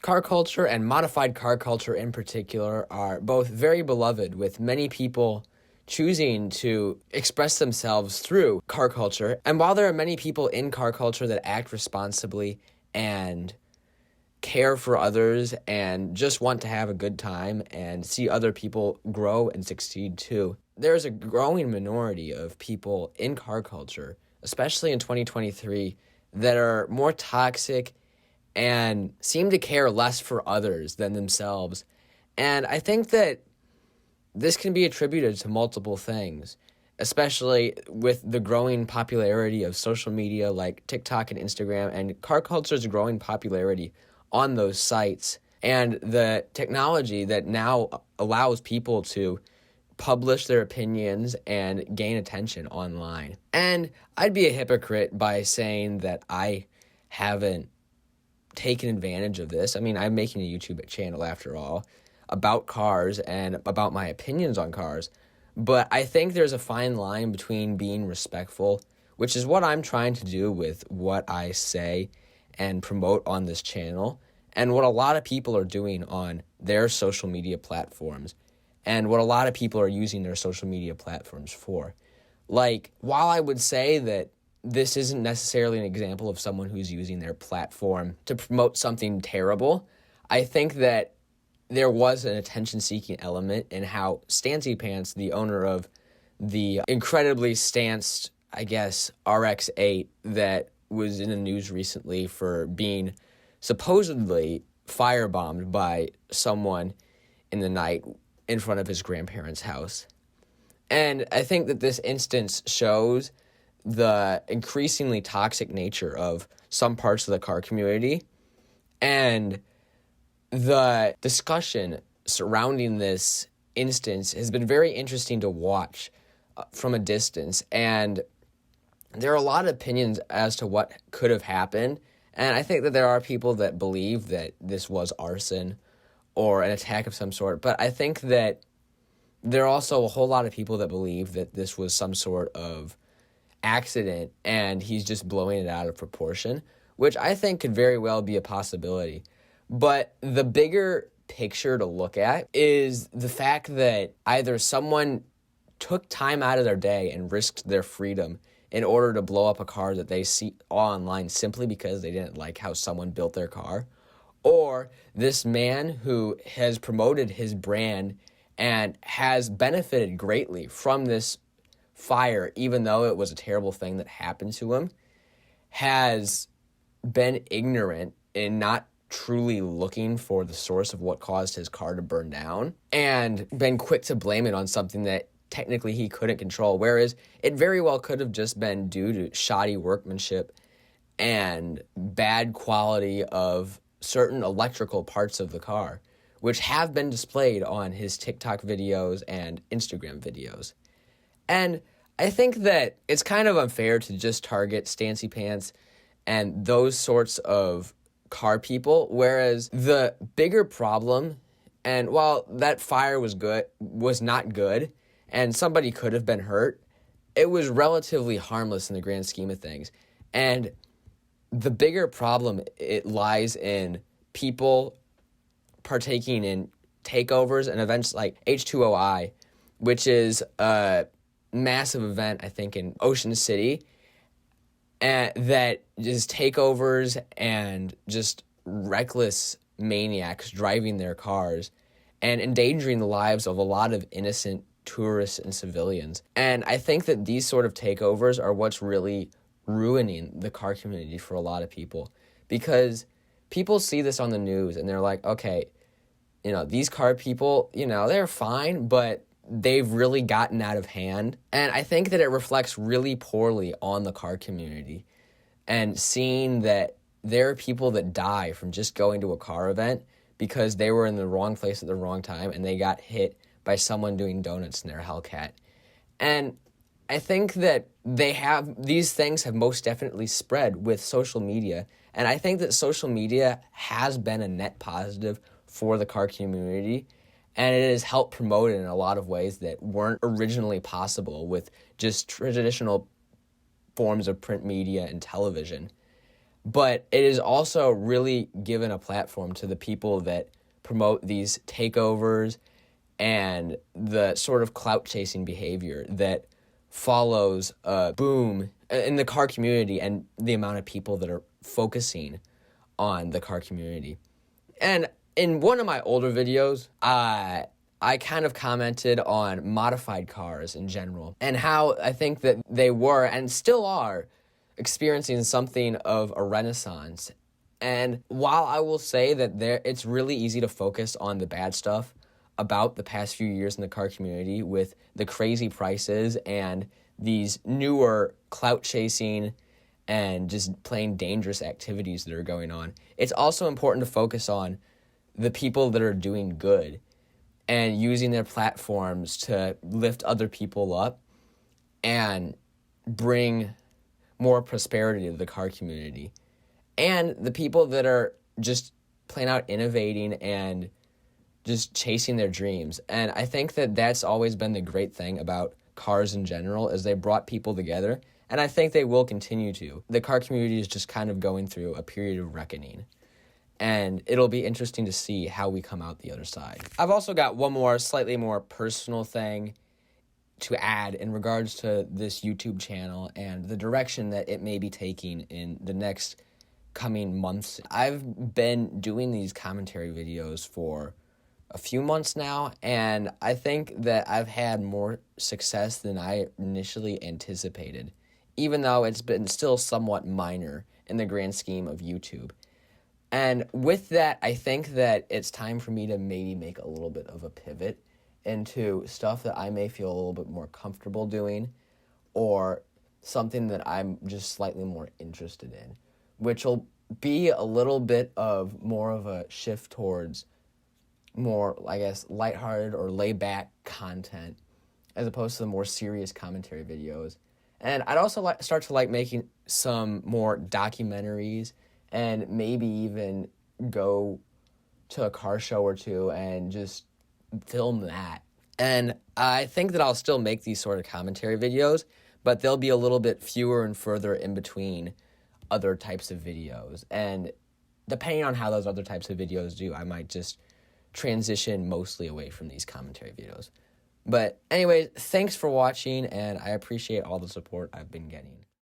Car culture and modified car culture in particular are both very beloved, with many people choosing to express themselves through car culture. And while there are many people in car culture that act responsibly and care for others and just want to have a good time and see other people grow and succeed too, there's a growing minority of people in car culture, especially in 2023, that are more toxic and seem to care less for others than themselves. And I think that this can be attributed to multiple things, especially with the growing popularity of social media like TikTok and Instagram, and car culture's growing popularity on those sites, and the technology that now allows people to publish their opinions and gain attention online. And I'd be a hypocrite by saying that I haven't taken advantage of this. I mean, I'm making a YouTube channel after all about cars and about my opinions on cars, but I think there's a fine line between being respectful, which is what I'm trying to do with what I say and promote on this channel, and what a lot of people are doing on their social media platforms, and what a lot of people are using their social media platforms for. Like, while I would say that this isn't necessarily an example of someone who's using their platform to promote something terrible, I think that there was an attention-seeking element in how Stancy Pants, the owner of the incredibly stanced, I guess, RX-8 that was in the news recently for being supposedly firebombed by someone in the night in front of his grandparents' house. And I think that this instance shows the increasingly toxic nature of some parts of the car community, and the discussion surrounding this instance has been very interesting to watch from a distance. And there are a lot of opinions as to what could have happened, and I think that there are people that believe that this was arson or an attack of some sort, but I think that there are also a whole lot of people that believe that this was some sort of accident and he's just blowing it out of proportion, which I think could very well be a possibility. But the bigger picture to look at is the fact that either someone took time out of their day and risked their freedom in order to blow up a car that they see online simply because they didn't like how someone built their car, or this man who has promoted his brand and has benefited greatly from this fire, even though it was a terrible thing that happened to him, has been ignorant in not truly looking for the source of what caused his car to burn down, and been quick to blame it on something that technically he couldn't control, whereas it very well could have just been due to shoddy workmanship and bad quality of certain electrical parts of the car, which have been displayed on his TikTok videos and Instagram videos. And I think that it's kind of unfair to just target Stancy Pants and those sorts of car people, whereas the bigger problem, and while that fire was not good, and somebody could have been hurt, it was relatively harmless in the grand scheme of things. And the bigger problem, it lies in people partaking in takeovers and events like H2OI, which is a massive event, I think, in Ocean City, and that is takeovers and just reckless maniacs driving their cars and endangering the lives of a lot of innocent tourists and civilians. And I think that these sort of takeovers are what's really ruining the car community for a lot of people, because people see this on the news and they're like, okay, these car people, they're fine, but they've really gotten out of hand. And I think that it reflects really poorly on the car community, and seeing that there are people that die from just going to a car event because they were in the wrong place at the wrong time and they got hit by someone doing donuts in their Hellcat. And I think that these things have most definitely spread with social media. And I think that social media has been a net positive for the car community, and it has helped promote it in a lot of ways that weren't originally possible with just traditional forms of print media and television. But it is also really given a platform to the people that promote these takeovers and the sort of clout chasing behavior that follows a boom in the car community and the amount of people that are focusing on the car community. And in one of my older videos, I kind of commented on modified cars in general and how I think that they were and still are experiencing something of a renaissance. And while I will say that it's really easy to focus on the bad stuff about the past few years in the car community with the crazy prices and these newer clout chasing and just plain dangerous activities that are going on, it's also important to focus on the people that are doing good and using their platforms to lift other people up and bring more prosperity to the car community. And the people that are just plain out innovating and just chasing their dreams. And I think that that's always been the great thing about cars in general, is they brought people together. And I think they will continue to. The car community is just kind of going through a period of reckoning. And it'll be interesting to see how we come out the other side. I've also got one more, slightly more personal thing to add in regards to this YouTube channel and the direction that it may be taking in the next coming months. I've been doing these commentary videos for a few months now, and I think that I've had more success than I initially anticipated, even though it's been still somewhat minor in the grand scheme of YouTube. And with that, I think that it's time for me to maybe make a little bit of a pivot into stuff that I may feel a little bit more comfortable doing, or something that I'm just slightly more interested in, which will be a little bit of more of a shift towards more, I guess, lighthearted or laid-back content as opposed to the more serious commentary videos. And I'd also start to like making some more documentaries and maybe even go to a car show or two and just film that. And I think that I'll still make these sort of commentary videos, but they'll be a little bit fewer and further in between other types of videos. And depending on how those other types of videos do, I might just transition mostly away from these commentary videos. But anyway, thanks for watching, and I appreciate all the support I've been getting.